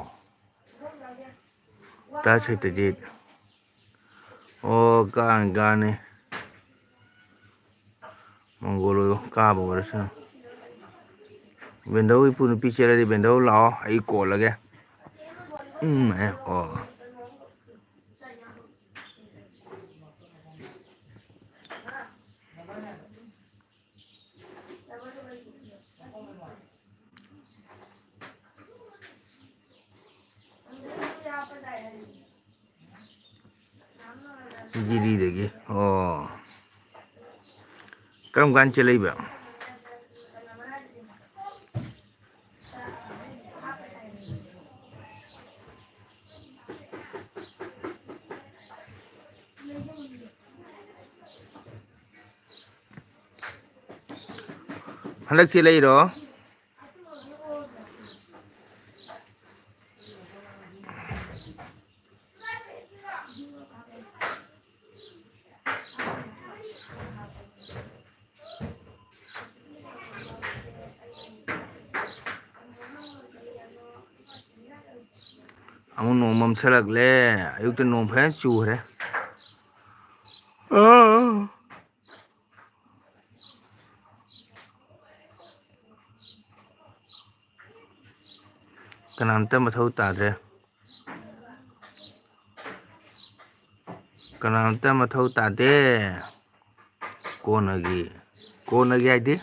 ꯇꯥ ꯁꯩꯇꯖꯤꯠ ꯑꯣ ꯀꯥꯅꯤ ꯃꯪꯒꯣꯜ ꯑꯣꯏꯌꯨ ꯀꯥꯕ ꯑꯣꯏꯔꯁꯅꯨ ꯕꯦꯟꯙꯧ ꯏꯄꯨ ꯅꯨꯄꯤ ꯆꯦꯜꯂꯗꯤ ꯕꯦꯟꯙꯧ ꯂꯥꯛꯑꯣ ꯑꯩ ꯀꯣꯜꯂꯒꯦ ꯑꯣ ꯖꯤꯔꯤꯗꯒꯤ ꯑꯣ ꯀꯔꯝ ꯀꯥꯟ ꯆꯦꯜꯂꯛꯏꯕ ꯍꯟꯗꯛ ꯆꯦꯜꯂꯛꯏꯔꯣ ꯑꯃꯨꯛ ꯅꯣꯡ ꯃꯝꯁꯜꯂꯛꯂꯦ ꯑꯌꯨꯛꯇ ꯅꯣꯡ ꯐꯖꯅ ꯆꯨꯈ꯭ꯔꯦ ꯀꯅꯥꯝꯇ ꯃꯊꯧ ꯇꯥꯗ꯭ꯔꯦ ꯀꯅꯥꯝꯇ ꯃꯊꯧ ꯇꯥꯗꯦ ꯀꯣꯟꯅꯒꯤ ꯀꯣꯟꯅꯒꯤ ꯍꯥꯏꯗꯤ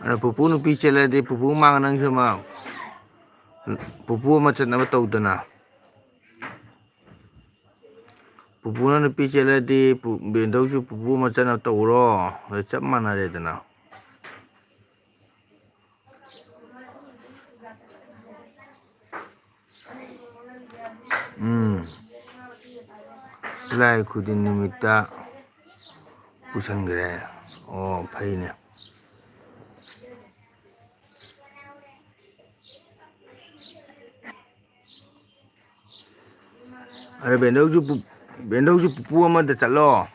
ꯑꯗ ꯄꯨꯄꯨ ꯅꯨꯄꯤ ꯆꯦꯜꯂꯗꯤ ꯄꯨꯄꯨ ꯃꯥꯡ ꯅꯪꯁꯨ ꯑꯃ ꯄꯨꯄꯨ ꯑꯃ ꯆꯠꯅꯕ ꯇꯧꯗꯅ ꯄꯨꯄꯨꯅ ꯅꯨꯄꯤ ꯆꯦꯜꯂꯗꯤ ꯕꯦꯟꯗꯧꯁꯨ ꯄꯨꯄꯨ ꯑꯃ ꯆꯠꯅꯕ ꯇꯧꯔꯣ ꯑꯗ ꯆꯞ ꯃꯥꯟꯅꯔꯦꯗꯅ ꯂꯥꯏ ꯈꯨꯗꯤꯡ ꯅꯨꯃꯤꯠꯇ ꯄꯨꯁꯟꯈ꯭ꯔꯦ ꯑꯣ ꯐꯩꯅꯦ ꯑꯗ ꯕꯦꯟꯗꯧꯁꯨ ꯄꯨꯄꯨ ꯑꯃꯗ ꯆꯠꯂꯣ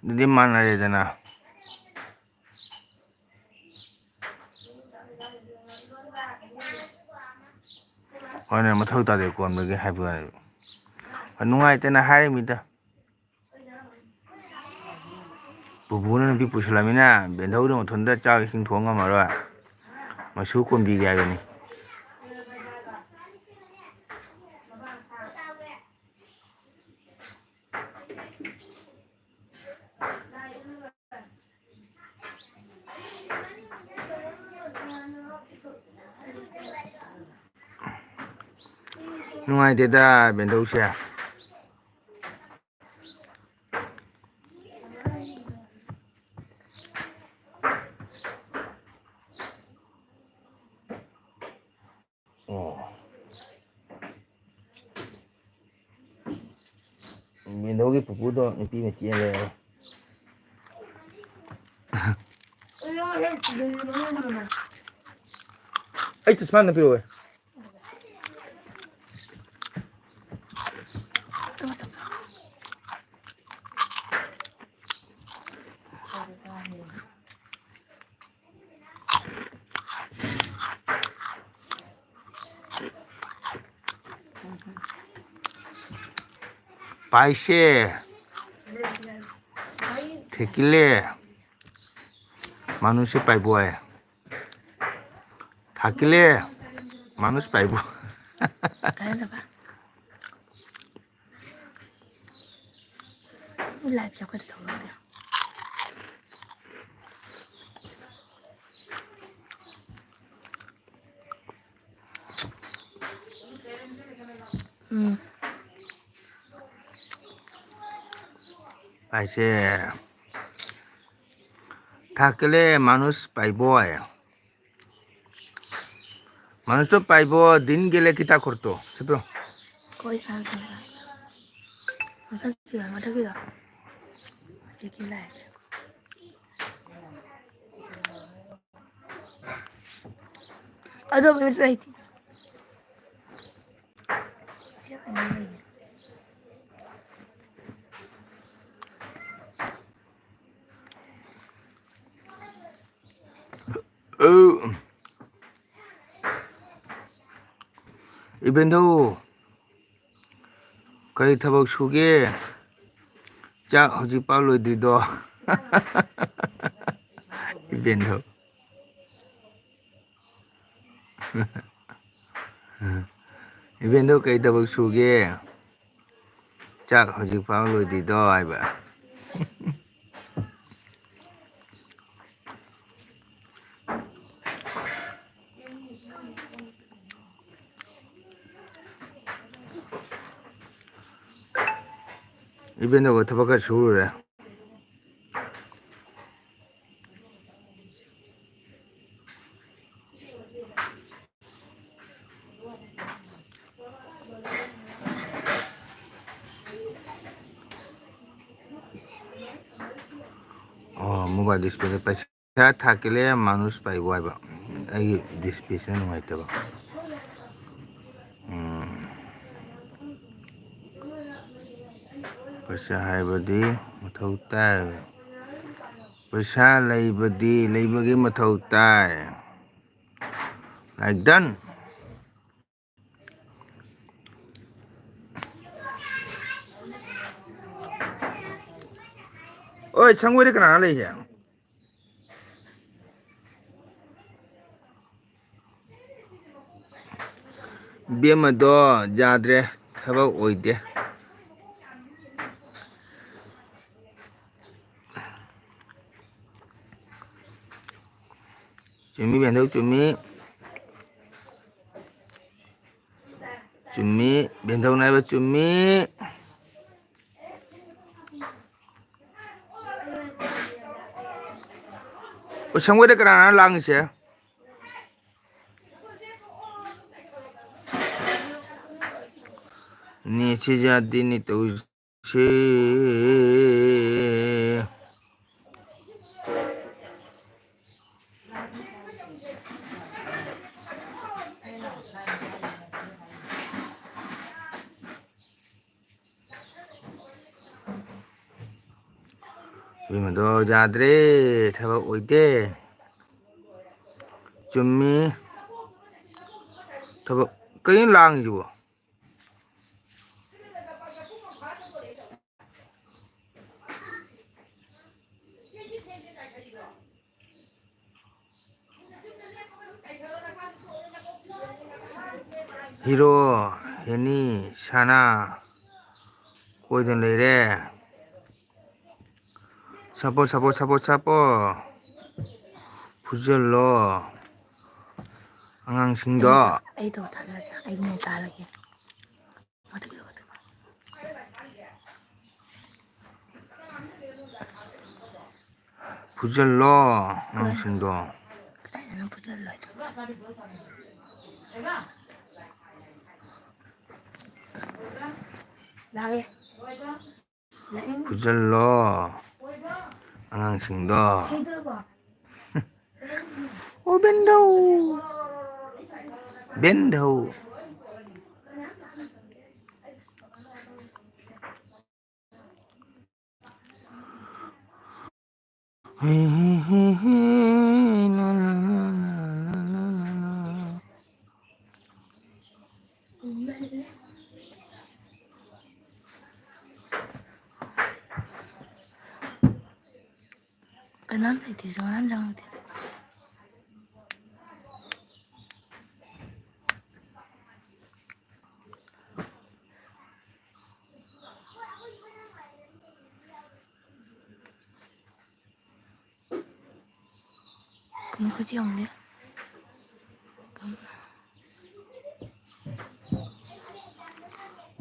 ꯑꯗꯨꯗꯤ ꯃꯥꯟꯅꯔꯦꯗꯅ ꯍꯣꯏꯅꯦ ꯃꯊꯧ ꯇꯥꯗꯦ ꯀꯣꯟꯕꯒꯤ ꯍꯥꯏꯕ ꯅꯨꯡꯉꯥꯏꯇꯅ ꯍꯥꯏꯔꯤꯃꯤꯗ ꯄꯨꯄꯨꯅ ꯅꯨꯄꯤ ꯄꯨꯁꯜꯂꯃꯤꯅ ꯕꯦꯟꯙꯧꯗꯣ ꯃꯊꯟꯇ ꯆꯥꯛ ꯏꯁꯤꯡ ꯊꯣꯡ ꯉꯝꯃꯔꯣꯏ ꯃꯁꯨ ꯀꯣꯟꯕꯤꯒꯦ ꯍꯥꯏꯕꯅꯤ ꯅꯨꯡꯉꯥꯏꯇꯦꯗ ꯕꯦꯟꯗꯧꯁꯦ ꯕꯦꯟꯗꯧꯒꯤ ꯄꯨꯄꯨꯗꯣ ꯅꯨꯄꯤꯅ ꯆꯦꯜꯂꯦ ꯑꯩ ꯆꯤꯁꯄꯥ ꯑꯝꯇ ꯄꯤꯔꯛꯑꯣ पाइसे ठेकिले मानुषे पाइबोय थाकिले मानुष पाइबो लाइफ चौक थोड़ा दे पाइसे थाकिले मानुष पाइबोय मानुष तो पाइबो दिन गेले किता करतो सेप्रो कोई काम नहीं मजा किया मजे की लाइफ अदो मिनट रही थी इबेंदो कई थबक सुगे चा हजिक पाव लोइदिदो इबेंदो इबेंदो कई थबक सुगे चा हजिक पाव लोइदिदो आइबा इबेंदो को थबक सुरे मोबाइल डिस्प्ले पैसा थाकिले मानुष पाइबो आइबा आई डिस्प्ले से नुंगाइतबा ꯄꯩꯁꯥ ꯍꯥꯏꯕꯗꯤ ꯃꯊꯧ ꯇꯥꯏ ꯄꯩꯁꯥ ꯂꯩꯕꯗꯤ ꯂꯩꯕꯒꯤ ꯃꯊꯧ ꯇꯥꯏ like done oi 상고리 kana lei he ꯕꯦꯝꯃꯗꯣ ꯌꯥꯗ꯭ꯔꯦ ꯊꯕꯛ ꯑꯣꯏꯗꯦ ꯆꯨꯝꯃꯤ ꯕꯦꯟꯗꯧ ꯆꯨꯝꯃꯤ ꯆꯨꯝꯃꯤ ꯕꯦꯟꯗꯧꯅ ꯍꯥꯏꯕ ꯆꯨꯝꯃꯤ ꯁꯪꯒꯣꯏꯗ ꯀꯅꯥꯅ ꯂꯥꯡꯉꯤꯁꯦ ꯅꯦꯠꯁꯦ ꯌꯥꯗꯦꯅꯦ ꯇꯧꯔꯤꯁꯦ ꯕꯦꯝꯃꯗꯣ ꯌꯥꯗ꯭ꯔꯦ ꯊꯕꯛ ꯑꯣꯏꯗꯦ ꯆꯨꯝꯃꯤ ꯊꯕꯛ ꯀꯩꯅꯣ ꯂꯥꯡꯉꯤꯁꯤꯕꯣ ꯍꯤꯔꯣ ꯍꯦꯅꯤ ꯁꯥꯅꯥ ꯀꯣꯏꯗꯅ ꯂꯩꯔꯦ ꯁꯄꯣ ꯐꯨꯖꯜꯂꯣ ꯑꯉꯥꯡꯁꯤꯡꯗꯣ ꯑꯩ ꯇꯧ ꯊꯥꯒꯠꯂꯛꯀꯦ ꯑꯩꯅ ꯆꯥꯔꯒꯦ ꯐꯨꯖꯜꯂꯣ ꯑꯉꯥꯡꯁꯤꯡꯗꯣ ꯀꯗꯥꯏꯗꯅꯣ ꯐꯨꯖꯜꯂꯣꯏꯗꯣ ꯂꯥꯛꯑꯦ ꯐꯨꯖꯜꯂꯣ ꯑꯉꯥꯡꯁꯤꯡꯗꯣ ꯑꯣ ꯕꯦꯟꯗꯧ ꯕꯦꯟꯙꯧ ꯀꯅꯥꯝ ꯂꯩꯇꯦ ꯁꯨꯡꯍꯟ ꯆꯪꯉꯛꯇꯦ 그지 없네.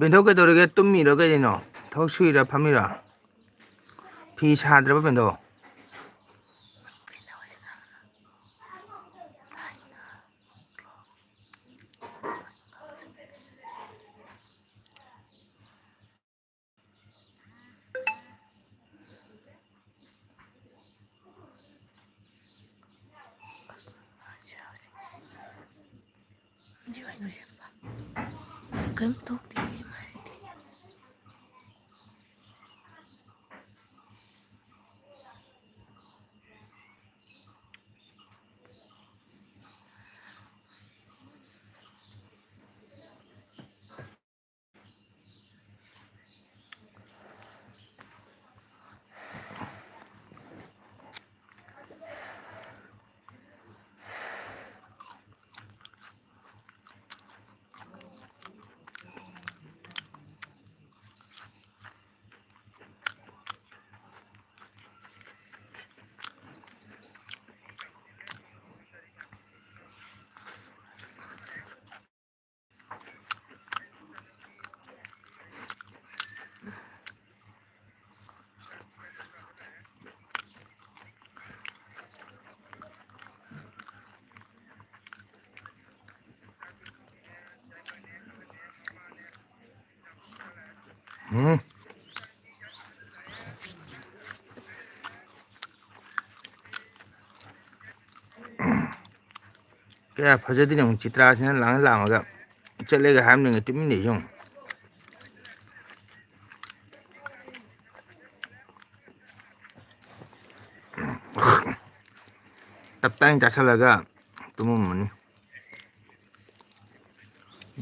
ꯕꯦꯟꯙꯧ ꯀꯩꯗꯧꯔꯤꯒꯦ ꯇꯨꯝꯃꯤꯔꯣ ꯀꯩꯗꯧꯅꯣ ꯊꯕꯛ ꯁꯨꯏꯔꯥ ꯐꯝꯃꯤꯔꯥ ꯐꯤ ꯁꯥꯗ꯭ꯔꯕ ꯕꯦꯟꯙꯧ 이거 봐. 그럼 또 되게 말이지. ꯀꯌꯥ ꯐꯖꯗꯦꯅꯦ ꯑꯃꯨꯛ ꯆꯤꯇ꯭ꯔꯥꯁꯤꯅ ꯂꯥꯡꯉꯒ ꯆꯠꯂꯦꯒ ꯍꯥꯏꯔꯝꯅꯤꯡꯉꯦ ꯇꯨꯃꯤꯟ ꯂꯩ ꯌꯦꯡꯉꯨ ꯇꯞ ꯇꯥꯏꯅ ꯆꯥꯁꯤꯜꯂꯒ ꯇꯨꯝꯃꯝꯃꯅꯤ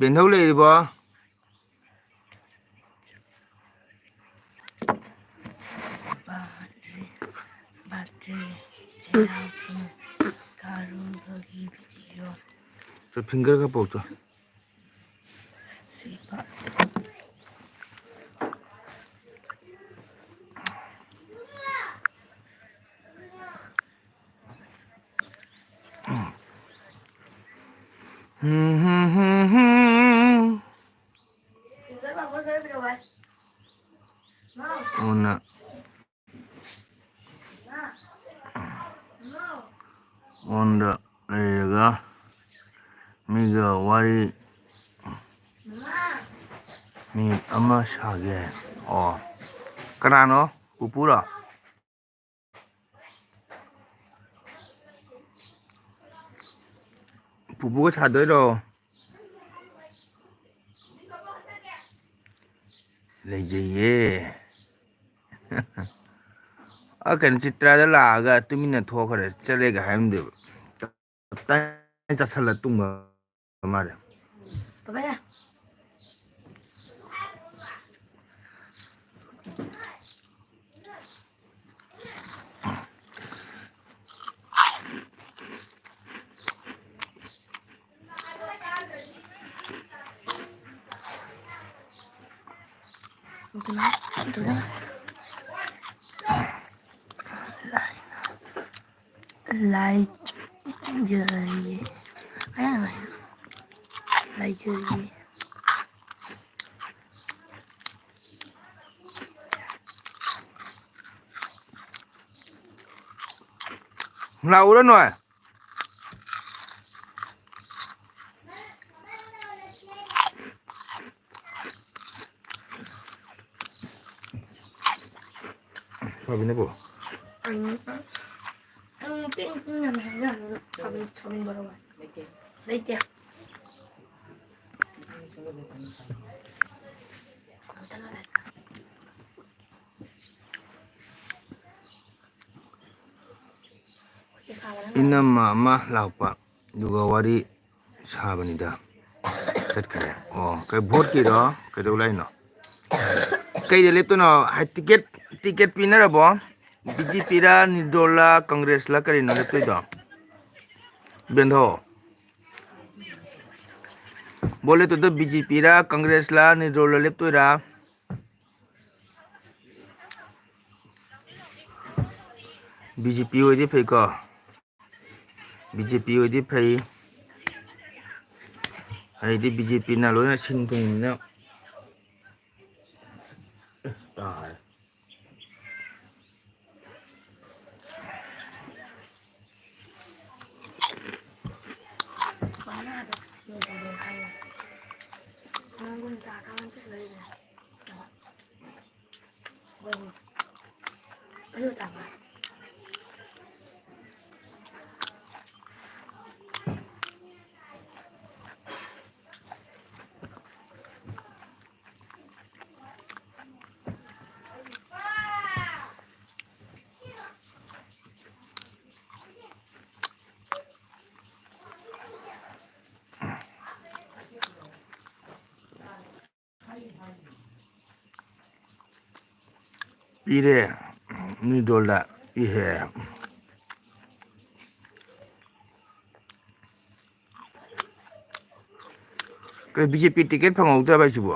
ꯕꯦꯟꯊꯧ ꯂꯩꯔꯤꯕꯣ ꯕꯥꯇ꯭ꯔꯤ ꯆꯩꯔꯥꯎꯆꯤꯡ ꯀꯥꯔꯨꯕꯒꯤ ꯚꯤꯗꯤꯑꯣ ꯆꯣ ꯐꯤꯡꯒꯔꯒ ꯄꯣꯛꯆꯣ ꯁꯤꯕ ꯑꯣꯟꯅ ꯑꯣꯟꯗ ꯂꯩꯔꯒ ꯃꯤꯒ ꯋꯥꯔꯤ ꯃꯤꯅꯤꯠ ꯑꯃ ꯁꯥꯒꯦ ꯑꯣ ꯀꯅꯥꯅꯣ ꯄꯨꯄꯨꯔꯣ ꯄꯨꯄꯨꯒ ꯁꯥꯗꯣꯏꯔꯣ ꯂꯩꯖꯩꯌꯦ ꯀꯩꯅꯣ ꯆꯤꯇ꯭ꯔꯥꯗ ꯂꯥꯛꯑꯒ ꯇꯨꯃꯤꯟꯅ ꯊꯣꯛꯈ꯭ꯔꯦ ꯆꯠꯂꯦꯒ ꯍꯥꯏꯔꯝꯗꯦꯕ ꯆꯥꯁꯜꯂ ꯇꯨꯝꯕ ꯃꯥꯜꯂꯦ ꯄꯄꯥꯌꯥ ꯂꯥꯏꯖꯔꯤꯌꯦ ꯂꯥꯏꯖꯔꯤꯌꯦ ꯂꯥꯛꯎꯔꯥ ꯅꯣꯏ ꯁꯣꯏꯕꯅꯦꯕꯣ ꯂꯩꯇꯦ ꯏꯅꯝꯃ ꯑꯃ ꯂꯥꯛꯄ ꯑꯗꯨꯒ ꯋꯥꯔꯤ ꯁꯥꯕꯅꯤꯗ ꯆꯠꯈ꯭ꯔꯦ ꯑꯣ ꯀꯩ ꯚꯣꯠꯀꯤꯔꯣ ꯀꯩꯗꯧ ꯂꯥꯛꯏꯅꯣ ꯀꯩꯗ ꯂꯦꯞꯇꯣꯏꯅꯣ ꯇꯤꯀꯦꯠ ꯄꯤꯅꯔꯕꯣ ꯕꯤ ꯖꯦ ꯄꯤꯔ ꯅꯤꯗꯣꯜꯂ ꯀꯪꯒ꯭ꯔꯦꯁꯂ ꯀꯔꯤꯅꯣ ꯂꯦꯞꯇꯣꯏꯗꯣ ꯕꯦꯟꯙꯣ ꯚꯣꯠ ꯂꯦꯞꯇꯣꯏꯗꯣ ꯕꯤ ꯖꯦ ꯄꯤꯔ ꯀꯪꯒ꯭ꯔꯦꯁꯂ ꯅꯤꯗꯣꯜꯂ ꯂꯦꯞꯇꯣꯏꯔꯥ ꯕꯤ ꯖꯦ ꯄꯤ ꯑꯣꯏꯗꯤ ꯐꯩꯀꯣ ꯕꯤ ꯖꯦ ꯄꯤ ꯑꯣꯏꯗꯤ ꯐꯩ ꯑꯩꯗꯤ ꯕꯤ ꯖꯦ ꯄꯤꯅ ꯂꯣꯏꯅ ꯁꯤꯟ ꯊꯨꯡꯕꯅꯤꯅ ꯇꯥꯔꯦ ꯄꯤꯔꯦ ꯅꯤꯗꯣꯜꯗ ꯄꯤꯍꯦ ꯀꯩ ꯕꯤ ꯖꯦ ꯄꯤ ꯇꯤꯀꯦꯠ ꯐꯪꯍꯧꯗ꯭ꯔꯕ ꯍꯥꯏꯁꯤꯕꯣ